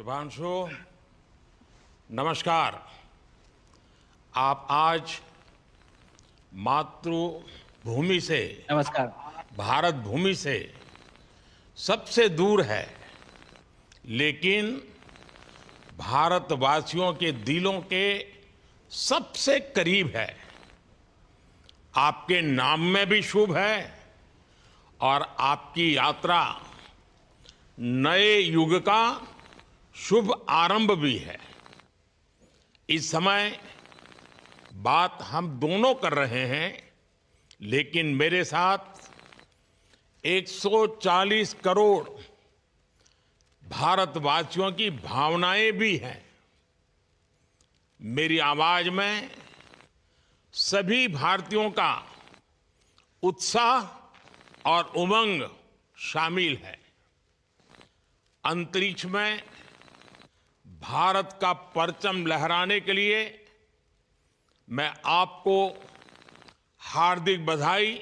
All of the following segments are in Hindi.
शुभांशु, नमस्कार। आप आज मातृभूमि से, नमस्कार। भारत भूमि से सबसे दूर है, लेकिन भारतवासियों के दिलों के सबसे करीब है। आपके नाम में भी शुभ है और आपकी यात्रा नए युग का शुभ आरंभ भी है। इस समय बात हम दोनों कर रहे हैं, लेकिन मेरे साथ 140 करोड़ भारतवासियों की भावनाएं भी हैं। मेरी आवाज में सभी भारतीयों का उत्साह और उमंग शामिल है। अंतरिक्ष में भारत का परचम लहराने के लिए मैं आपको हार्दिक बधाई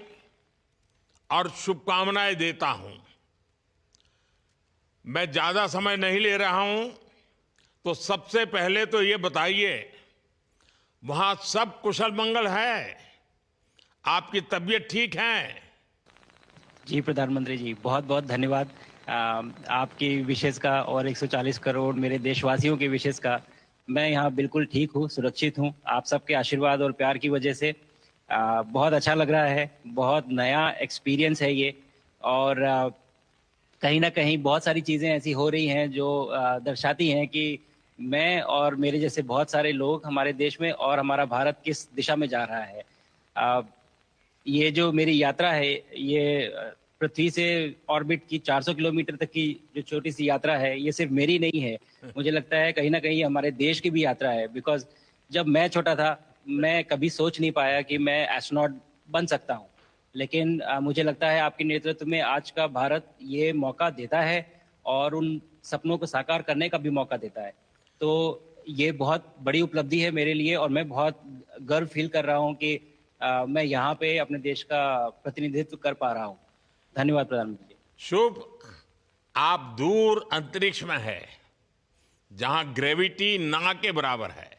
और शुभकामनाएं देता हूं। मैं ज्यादा समय नहीं ले रहा हूं, तो सबसे पहले तो ये बताइए, वहां सब कुशल मंगल है? आपकी तबीयत ठीक है? जी प्रधानमंत्री जी, बहुत बहुत धन्यवाद आपकी विशेष का और 140 करोड़ मेरे देशवासियों की विशेष का। मैं यहाँ बिल्कुल ठीक हूँ, सुरक्षित हूँ। आप सबके आशीर्वाद और प्यार की वजह से बहुत अच्छा लग रहा है। बहुत नया एक्सपीरियंस है ये। और कहीं ना कहीं बहुत सारी चीज़ें ऐसी हो रही हैं जो दर्शाती हैं कि मैं और मेरे जैसे बहुत सारे लोग हमारे देश में और हमारा भारत किस दिशा में जा रहा है। ये जो मेरी यात्रा है, ये पृथ्वी से ऑर्बिट की 400 किलोमीटर तक की जो छोटी सी यात्रा है, ये सिर्फ मेरी नहीं है। मुझे लगता है कहीं ना कहीं हमारे देश की भी यात्रा है। बिकॉज जब मैं छोटा था, मैं कभी सोच नहीं पाया कि मैं एस्ट्रोनॉट बन सकता हूँ। लेकिन मुझे लगता है आपके नेतृत्व में आज का भारत ये मौका देता है और उन सपनों को साकार करने का भी मौका देता है। तो ये बहुत बड़ी उपलब्धि है मेरे लिए और मैं बहुत गर्व फील कर रहा हूँ कि मैं यहाँ पे अपने देश का प्रतिनिधित्व कर पा रहा हूँ। धन्यवाद प्रधानमंत्री जी। शुभ। आप दूर अंतरिक्ष में है, जहां ग्रेविटी ना के बराबर है,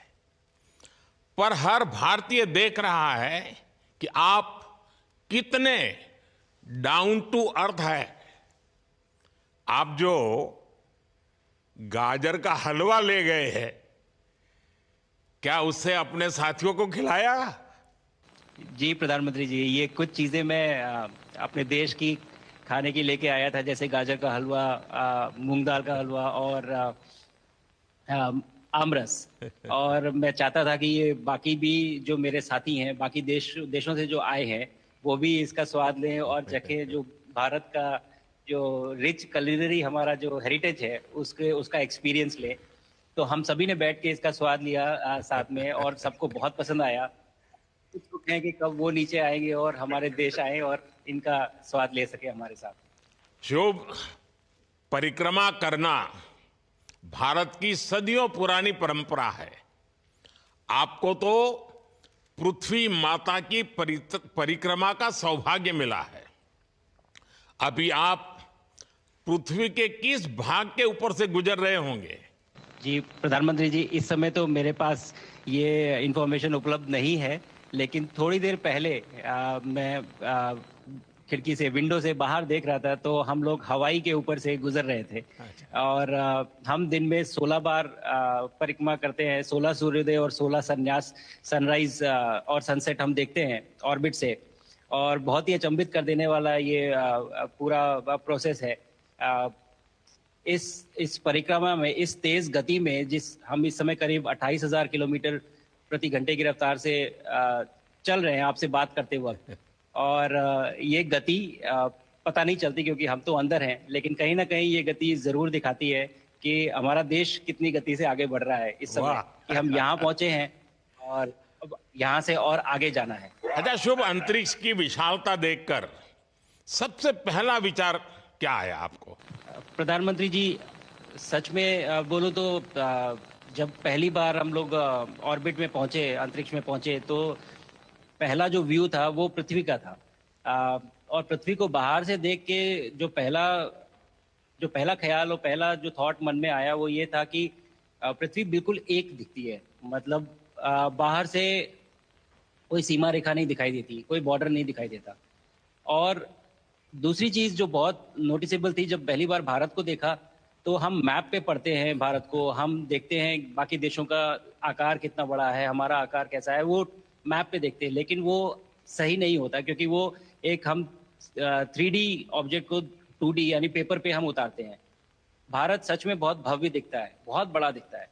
पर हर भारतीय देख रहा है कि आप कितने डाउन टू अर्थ है। आप जो गाजर का हलवा ले गए हैं, क्या उससे अपने साथियों को खिलाया? जी प्रधानमंत्री जी, ये कुछ चीज़ें मैं अपने देश की खाने की लेके आया था, जैसे गाजर का हलवा, मूंग दाल का हलवा और आमरस। और मैं चाहता था कि ये बाकी भी जो मेरे साथी हैं, बाकी देशों से जो आए हैं, वो भी इसका स्वाद लें और चखें। जो भारत का जो रिच culinary हमारा जो हेरिटेज है, उसके उसका एक्सपीरियंस लें। तो हम सभी ने बैठ के इसका स्वाद लिया साथ में, और सबको बहुत पसंद आया। कुछ लोग हैं कि कब वो नीचे आएंगे और हमारे देश आए और इनका स्वाद ले सके हमारे साथ। शुभ। परिक्रमा करना भारत की सदियों पुरानी परंपरा है। आपको तो पृथ्वी माता की परिक्रमा का सौभाग्य मिला है। अभी आप पृथ्वी के किस भाग के ऊपर से गुजर रहे होंगे? जी प्रधानमंत्री जी, इस समय तो मेरे पास ये इंफॉर्मेशन उपलब्ध नहीं है, लेकिन थोड़ी देर पहले मैं खिड़की से, विंडो से बाहर देख रहा था, तो हम लोग हवाई के ऊपर से गुजर रहे थे। अच्छा। और हम दिन में 16 बार परिक्रमा करते हैं। 16 सूर्योदय और 16 संन्यास, सनराइज और सनसेट हम देखते हैं ऑर्बिट से। और बहुत ही अचंभित कर देने वाला ये पूरा प्रोसेस है। इस परिक्रमा में, इस तेज गति में, जिस हम इस समय करीब 28,000 किलोमीटर प्रति घंटे की रफ्तार से चल रहे हैं आपसे बात करते वक्त। और ये गति पता नहीं चलती क्योंकि हम तो अंदर हैं, लेकिन कहीं ना कहीं ये गति जरूर दिखाती है कि हमारा देश कितनी गति से आगे बढ़ रहा है इस समय, वाह। कि हम यहाँ पहुंचे हैं और अब यहाँ से और आगे जाना है। अच्छा शुभ, अंतरिक्ष की विशालता देखकर सबसे पहला विचार क्या आया आपको? प्रधानमंत्री जी, सच में बोलूं तो जब पहली बार हम लोग ऑर्बिट में पहुंचे, अंतरिक्ष में पहुंचे, तो पहला जो व्यू था वो पृथ्वी का था। और पृथ्वी को बाहर से देख के जो पहला जो पहला ख्याल और पहला जो थॉट मन में आया वो ये था कि पृथ्वी बिल्कुल एक दिखती है। मतलब बाहर से कोई सीमा रेखा नहीं दिखाई देती, कोई बॉर्डर नहीं दिखाई देता। और दूसरी चीज जो बहुत नोटिसेबल थी, जब पहली बार भारत को देखा तो हम मैप पे पढ़ते हैं भारत को, हम देखते हैं बाकी देशों का आकार कितना बड़ा है, हमारा आकार कैसा है, वो मैप पे देखते हैं, लेकिन वो सही नहीं होता क्योंकि वो एक हम 3D ऑब्जेक्ट को 2D यानी पेपर पे हम उतारते हैं। भारत सच में बहुत भव्य दिखता है, बहुत बड़ा दिखता है,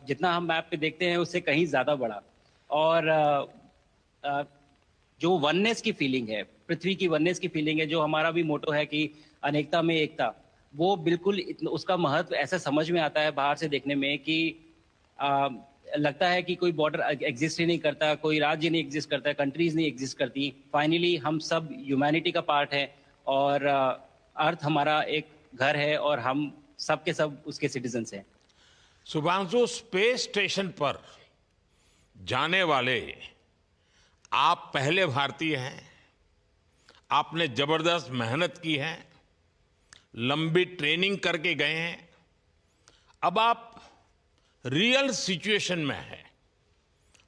जितना हम मैप पे देखते हैं उससे कहीं ज्यादा बड़ा। और जो वननेस की फीलिंग है, पृथ्वी की वननेस की फीलिंग है, जो हमारा भी मोटो है कि अनेकता में एकता, वो बिल्कुल उसका महत्व ऐसा समझ में आता है बाहर से देखने में कि लगता है कि कोई बॉर्डर एग्जिस्ट ही नहीं करता, कोई राज्य नहीं एग्जिस्ट करता, कंट्रीज नहीं एग्जिस्ट करती। फाइनली हम सब ह्यूमैनिटी का पार्ट है और अर्थ हमारा एक घर है और हम सब के सब उसके सिटीजन्स हैं। शुभांशु, स्पेस स्टेशन पर जाने वाले आप पहले भारतीय हैं। आपने जबरदस्त मेहनत की है, लंबी ट्रेनिंग करके गए हैं। अब आप रियल सिचुएशन में हैं,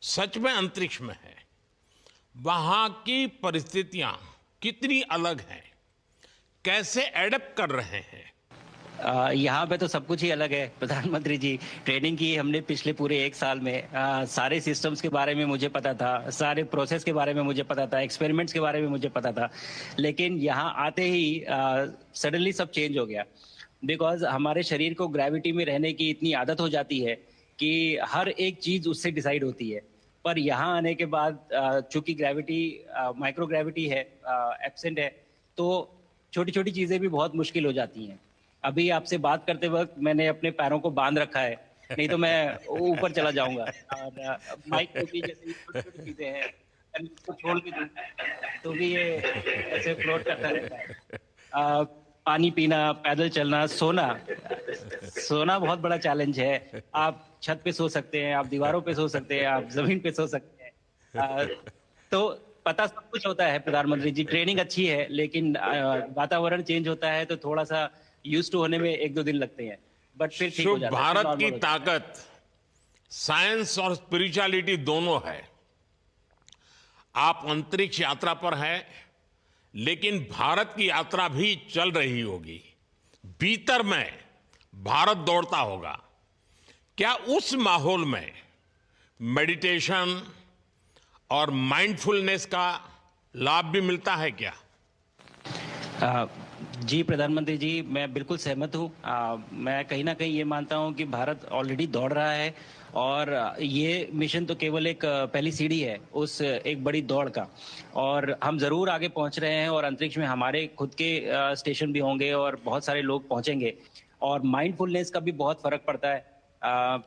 सच में अंतरिक्ष में हैं। वहां की परिस्थितियां कितनी अलग हैं, कैसे एडप्ट कर रहे हैं? यहाँ पे तो सब कुछ ही अलग है प्रधानमंत्री जी। ट्रेनिंग की हमने पिछले पूरे 1 साल में। सारे सिस्टम्स के बारे में मुझे पता था, सारे प्रोसेस के बारे में मुझे पता था, एक्सपेरिमेंट्स के बारे में मुझे पता था, लेकिन यहाँ आते ही सडनली सब चेंज हो गया। बिकॉज हमारे शरीर को ग्रेविटी में रहने की इतनी आदत हो जाती है कि हर एक चीज उससे डिसाइड होती है। पर यहाँ आने के बाद चूंकि ग्रेविटी माइक्रो ग्रेविटी है, एब्सेंट है, तो छोटी छोटी चीजें भी बहुत मुश्किल हो जाती हैं। अभी आपसे बात करते वक्त मैंने अपने पैरों को बांध रखा है, नहीं तो मैं ऊपर चला जाऊंगा। और माइक को भी जैसे छोटी छोटी चीजें हैं, इसको छोड़ के दूं तो भी ये ऐसे फ्लोट करता रहता है। पानी पीना, पैदल चलना, सोना बहुत बड़ा चैलेंज है। आप छत पे सो सकते हैं, आप दीवारों पे सो सकते हैं, आप जमीन पे सो सकते हैं। तो पता सब कुछ होता है प्रधानमंत्री जी, ट्रेनिंग अच्छी है, लेकिन वातावरण चेंज होता है तो थोड़ा सा यूज टू होने में 1-2 दिन लगते हैं, बट फिर ठीक हो जाता है। भारत की ताकत साइंस और स्पिरिचुअलिटी दोनों है। आप अंतरिक्ष यात्रा पर हैं, लेकिन भारत की यात्रा भी चल रही होगी। भीतर में भारत दौड़ता होगा। क्या उस माहौल में मेडिटेशन और माइंडफुलनेस का लाभ भी मिलता है क्या? जी प्रधानमंत्री जी, मैं बिल्कुल सहमत हूँ। मैं कहीं ना कहीं ये मानता हूँ कि भारत ऑलरेडी दौड़ रहा है और ये मिशन तो केवल एक पहली सीढ़ी है उस एक बड़ी दौड़ का। और हम जरूर आगे पहुंच रहे हैं और अंतरिक्ष में हमारे खुद के स्टेशन भी होंगे और बहुत सारे लोग पहुंचेंगे। और माइंडफुलनेस का भी बहुत फर्क पड़ता है।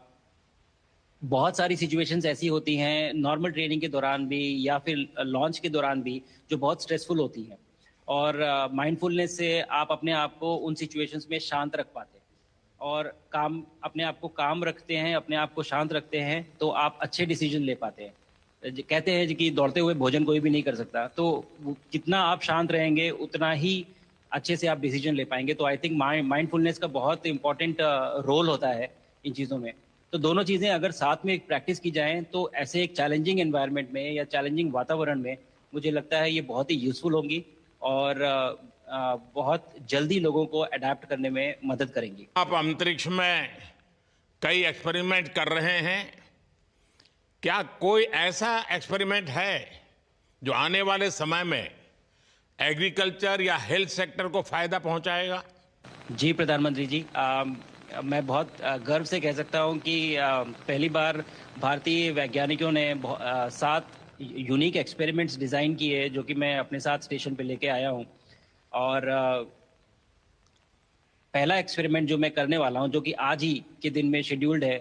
बहुत सारी सिचुएशंस ऐसी होती हैं नॉर्मल ट्रेनिंग के दौरान भी या फिर लॉन्च के दौरान भी, जो बहुत स्ट्रेसफुल होती हैं। और माइंडफुलनेस से आप अपने आप को उन सिचुएशंस में शांत रख पाते हैं और अपने आप को काम रखते हैं, अपने आप को शांत रखते हैं, तो आप अच्छे डिसीजन ले पाते हैं। कहते हैं कि दौड़ते हुए भोजन कोई भी नहीं कर सकता, तो जितना आप शांत रहेंगे उतना ही अच्छे से आप डिसीजन ले पाएंगे। तो आई थिंक माइंडफुलनेस का बहुत इंपॉर्टेंट रोल होता है इन चीज़ों में। तो दोनों चीज़ें अगर साथ में प्रैक्टिस की जाएं तो ऐसे एक चैलेंजिंग एनवायरनमेंट में या चैलेंजिंग वातावरण में मुझे लगता है ये बहुत ही यूजफुल होंगी और बहुत जल्दी लोगों को अडेप्ट करने में मदद करेंगी। आप अंतरिक्ष में कई एक्सपेरिमेंट कर रहे हैं। क्या कोई ऐसा एक्सपेरिमेंट है जो आने वाले समय में एग्रीकल्चर या हेल्थ सेक्टर को फायदा पहुंचाएगा? जी प्रधानमंत्री जी, मैं बहुत गर्व से कह सकता हूं कि पहली बार भारतीय वैज्ञानिकों ने 7 यूनिक एक्सपेरिमेंट्स डिज़ाइन किए जो कि मैं अपने साथ स्टेशन पे लेके आया हूं। और पहला एक्सपेरिमेंट जो मैं करने वाला हूं, जो कि आज ही के दिन में शेड्यूल्ड है,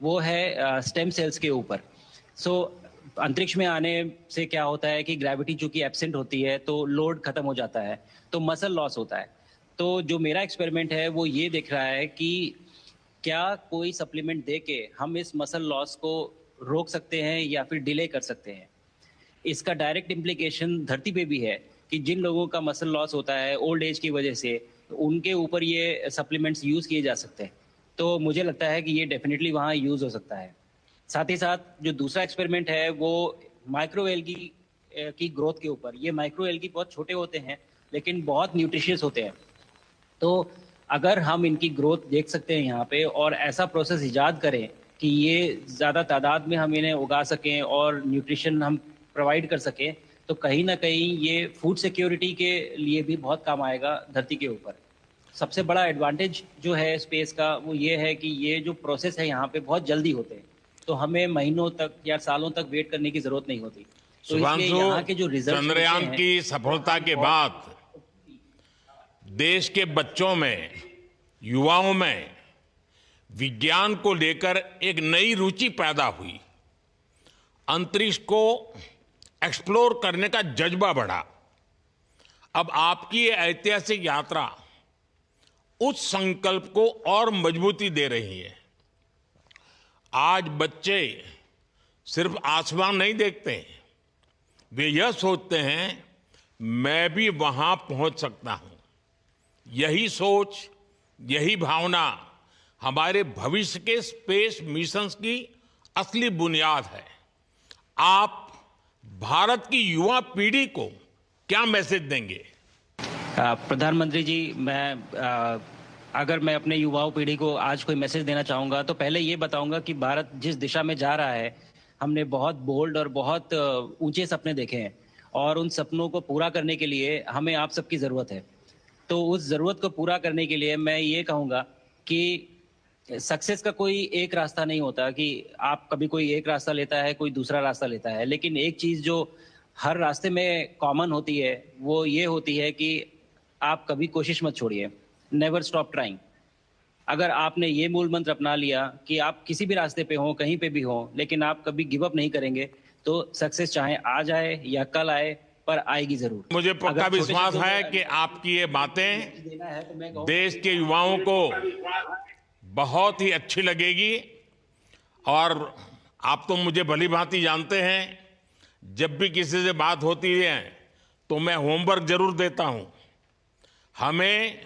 वो है स्टेम सेल्स के ऊपर। अंतरिक्ष में आने से क्या होता है कि ग्रेविटी चूंकि एब्सेंट होती है तो लोड खत्म हो जाता है, तो मसल लॉस होता है। तो जो मेरा एक्सपेरिमेंट है वो ये देख रहा है कि क्या कोई सप्लीमेंट दे के हम इस मसल लॉस को रोक सकते हैं या फिर डिले कर सकते हैं। इसका डायरेक्ट इम्प्लीकेशन धरती पे भी है कि जिन लोगों का मसल लॉस होता है ओल्ड एज की वजह से, तो उनके ऊपर ये सप्लीमेंट्स यूज़ किए जा सकते हैं। तो मुझे लगता है कि ये डेफ़िनिटली वहाँ यूज़ हो सकता है। साथ ही साथ जो दूसरा एक्सपेरिमेंट है वो माइक्रो एल्गी की ग्रोथ के ऊपर। ये माइक्रो एल्गी बहुत छोटे होते हैं, लेकिन बहुत न्यूट्रिशियस होते हैं। तो अगर हम इनकी ग्रोथ देख सकते हैं यहाँ पे और ऐसा प्रोसेस इजाद करें कि ये ज़्यादा तादाद में हम इन्हें उगा सकें और न्यूट्रिशन हम प्रोवाइड कर सकें, तो कहीं न कहीं ये फूड सिक्योरिटी के लिए भी बहुत काम आएगा धरती के ऊपर। सबसे बड़ा एडवांटेज जो है स्पेस का वो ये है कि ये जो प्रोसेस है यहाँ पे बहुत जल्दी होते हैं। तो हमें महीनों तक या सालों तक वेट करने की ज़रूरत नहीं होती। तो इसलिए शुभांशु, यहाँ के जो रिजल्ट्स मिलते चंद्रयान हैं की सफलता के बाद देश के बच्चों में, युवाओं में विज्ञान को लेकर एक नई रुचि पैदा हुई। अंतरिक्ष को एक्सप्लोर करने का जज्बा बढ़ा। अब आपकी ये ऐतिहासिक यात्रा उस संकल्प को और मजबूती दे रही है। आज बच्चे सिर्फ आसमान नहीं देखते, वे यह सोचते हैं मैं भी वहां पहुंच सकता हूं। यही सोच, यही भावना हमारे भविष्य के स्पेस मिशंस की असली बुनियाद है। आप भारत की युवा पीढ़ी को क्या मैसेज देंगे? प्रधानमंत्री जी, अगर मैं अपने युवाओं पीढ़ी को आज कोई मैसेज देना चाहूँगा तो पहले ये बताऊँगा कि भारत जिस दिशा में जा रहा है, हमने बहुत बोल्ड और बहुत ऊंचे सपने देखे हैं और उन सपनों को पूरा करने के लिए हमें आप सबकी ज़रूरत है। तो उस ज़रूरत को पूरा करने के लिए मैं ये कहूँगा कि सक्सेस का कोई एक रास्ता नहीं होता कि आप कभी कोई एक रास्ता लेता है, कोई दूसरा रास्ता लेता है। लेकिन एक चीज़ जो हर रास्ते में कॉमन होती है, वो ये होती है कि आप कभी कोशिश मत छोड़िए। Never stop trying. अगर आपने ये मूल मंत्र अपना लिया कि आप किसी भी रास्ते पे हों, कहीं पे भी हों, लेकिन आप कभी गिव अप नहीं करेंगे, तो सक्सेस चाहे आज आए या कल आए, पर आएगी ज़रूर। मुझे पक्का विश्वास है कि आपकी ये बातें देश के युवाओं को बहुत ही अच्छी लगेगी। और आप तो मुझे भली भांति जानते हैं, जब भी किसी से बात होती है तो मैं होमवर्क जरूर देता हूं। हमें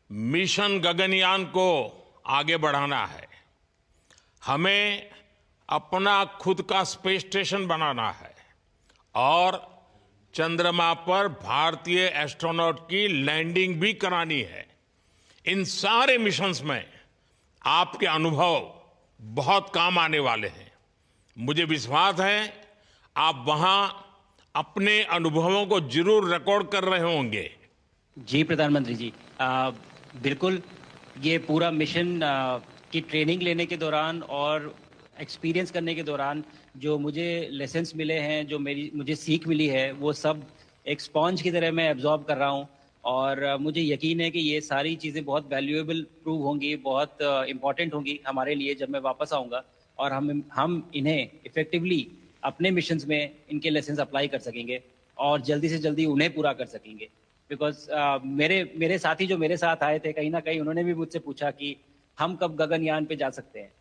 मिशन गगनयान को आगे बढ़ाना है। हमें अपना खुद का स्पेस स्टेशन बनाना है और चंद्रमा पर भारतीय एस्ट्रोनॉट की लैंडिंग भी करानी है। इन सारे मिशंस में आपके अनुभव बहुत काम आने वाले हैं। मुझे विश्वास है आप वहां अपने अनुभवों को जरूर रिकॉर्ड कर रहे होंगे। जी प्रधानमंत्री जी, बिल्कुल। ये पूरा मिशन की ट्रेनिंग लेने के दौरान और एक्सपीरियंस करने के दौरान जो मुझे लेसन्स मिले हैं, जो मुझे सीख मिली है, वो सब एक स्पॉन्ज की तरह मैं एब्जॉर्ब कर रहा हूँ। और मुझे यकीन है कि ये सारी चीज़ें बहुत वैल्यूएबल प्रूव होंगी, बहुत इम्पॉर्टेंट होंगी हमारे लिए जब मैं वापस आऊँगा और हम इन्हें इफ़ेक्टिवली अपने मिशंस में इनके लेसन्स अप्लाई कर सकेंगे और जल्दी से जल्दी उन्हें पूरा कर सकेंगे। बिकॉज मेरे साथी जो मेरे साथ आए थे, कहीं ना कहीं उन्होंने भी मुझसे पूछा कि हम कब गगनयान पे जा सकते हैं,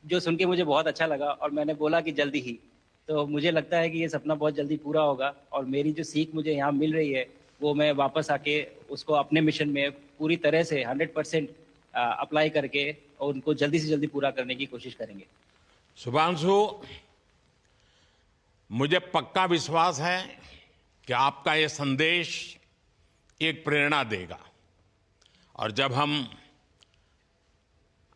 जो सुन के मुझे बहुत अच्छा लगा और मैंने बोला कि जल्दी ही। तो मुझे लगता है कि ये सपना बहुत जल्दी पूरा होगा और मेरी जो सीख मुझे यहाँ मिल रही है वो मैं वापस आके उसको अपने मिशन में पूरी तरह से 100% अप्लाई करके और उनको जल्दी से जल्दी पूरा करने की कोशिश करेंगे। शुभांशु, मुझे पक्का विश्वास है कि आपका ये संदेश एक प्रेरणा देगा। और जब हम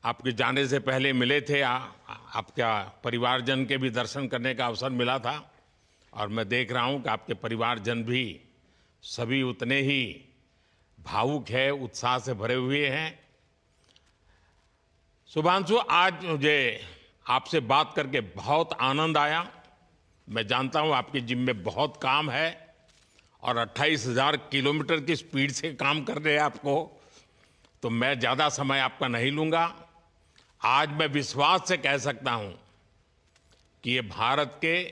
आपके जाने से पहले मिले थे, आपका परिवारजन के भी दर्शन करने का अवसर मिला था और मैं देख रहा हूं कि आपके परिवारजन भी सभी उतने ही भावुक है, उत्साह से भरे हुए हैं। शुभांशु, आज मुझे आपसे बात करके बहुत आनंद आया। मैं जानता हूं आपके जिम में बहुत काम है और 28,000 किलोमीटर की स्पीड से काम कर रहे हैं आपको, तो मैं ज़्यादा समय आपका नहीं लूँगा। आज मैं विश्वास से कह सकता हूं कि ये भारत के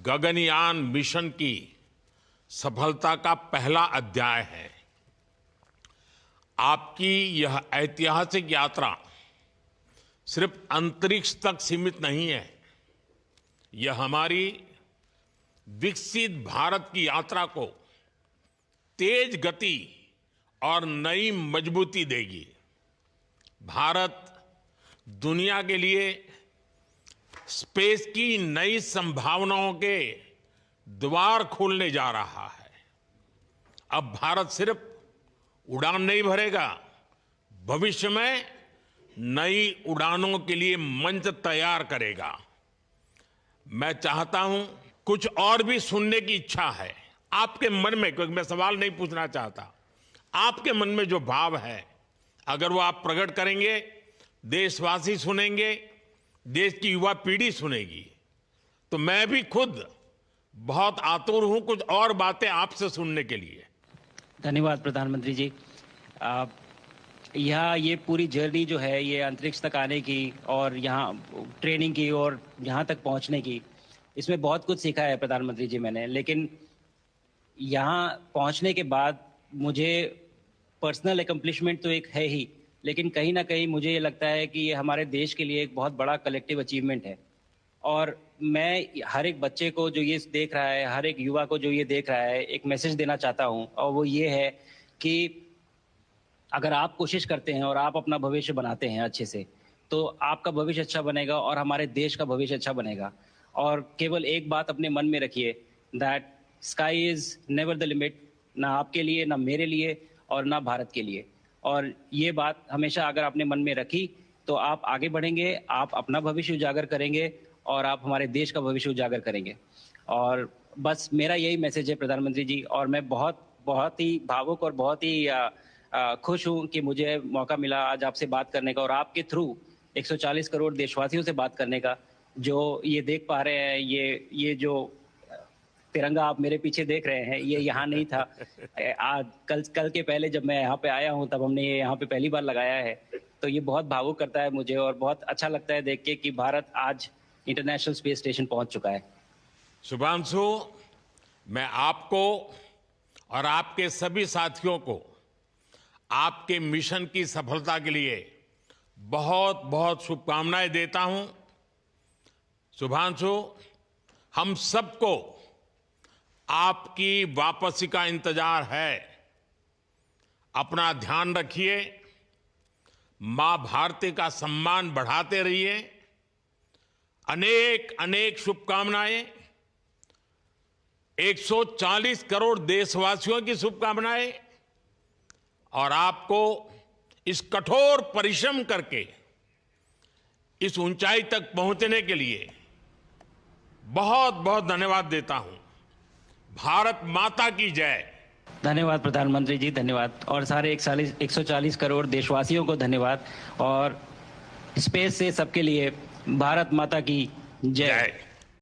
गगनयान मिशन की सफलता का पहला अध्याय है। आपकी यह ऐतिहासिक यात्रा सिर्फ अंतरिक्ष तक सीमित नहीं है, यह हमारी विकसित भारत की यात्रा को तेज गति और नई मजबूती देगी। भारत दुनिया के लिए स्पेस की नई संभावनाओं के द्वार खोलने जा रहा है। अब भारत सिर्फ उड़ान नहीं भरेगा, भविष्य में नई उड़ानों के लिए मंच तैयार करेगा। मैं चाहता हूं, कुछ और भी सुनने की इच्छा है आपके मन में, क्योंकि मैं सवाल नहीं पूछना चाहता, आपके मन में जो भाव है अगर वो आप प्रकट करेंगे, देशवासी सुनेंगे, देश की युवा पीढ़ी सुनेगी, तो मैं भी खुद बहुत आतुर हूं कुछ और बातें आपसे सुनने के लिए। धन्यवाद प्रधानमंत्री जी। यहाँ ये पूरी जर्नी जो है, ये अंतरिक्ष तक आने की और यहाँ ट्रेनिंग की और यहाँ तक पहुँचने की, इसमें बहुत कुछ सीखा है प्रधानमंत्री जी मैंने। लेकिन यहाँ पहुँचने के बाद मुझे पर्सनल एकम्प्लिशमेंट तो एक है ही, लेकिन कहीं ना कहीं मुझे ये लगता है कि ये हमारे देश के लिए एक बहुत बड़ा कलेक्टिव अचीवमेंट है। और मैं हर एक बच्चे को जो ये देख रहा है, हर एक युवा को जो ये देख रहा है, एक मैसेज देना चाहता हूँ, और वो ये है कि अगर आप कोशिश करते हैं और आप अपना भविष्य बनाते हैं अच्छे से, तो आपका भविष्य अच्छा बनेगा और हमारे देश का भविष्य अच्छा बनेगा। और केवल एक बात अपने मन में रखिए, that sky is never the limit, ना आपके लिए, ना मेरे लिए और ना भारत के लिए। और ये बात हमेशा अगर आपने मन में रखी तो आप आगे बढ़ेंगे, आप अपना भविष्य उजागर करेंगे और आप हमारे देश का भविष्य उजागर करेंगे। और बस मेरा यही मैसेज है प्रधानमंत्री जी। और मैं बहुत ही भावुक और बहुत ही खुश हूं कि मुझे मौका मिला आज आपसे बात करने का और आपके थ्रू 140 करोड़ देशवासियों से बात करने का। जो ये देख पा रहे हैं, ये जो तिरंगा आप मेरे पीछे देख रहे हैं, ये यहाँ नहीं था। आज कल के पहले जब मैं यहाँ पे आया हूँ तब हमने ये यहाँ पे पहली बार लगाया है। तो ये बहुत भावुक करता है मुझे और बहुत अच्छा लगता है देख के कि भारत आज इंटरनेशनल स्पेस स्टेशन पहुंच चुका है। शुभांशु, मैं आपको और आपके सभी साथियों को आपके मिशन की सफलता के लिए बहुत बहुत शुभकामनाएं देता हूं। शुभांशु, हम सबको आपकी वापसी का इंतजार है। अपना ध्यान रखिए, मां भारती का सम्मान बढ़ाते रहिए। अनेक अनेक शुभकामनाएं, 140 करोड़ देशवासियों की शुभकामनाएं, और आपको इस कठोर परिश्रम करके इस ऊंचाई तक पहुंचने के लिए बहुत बहुत धन्यवाद देता हूं। भारत माता की जय। धन्यवाद प्रधानमंत्री जी, धन्यवाद। और सारे 140 करोड़ देशवासियों को धन्यवाद। और स्पेस से सबके लिए भारत माता की जय।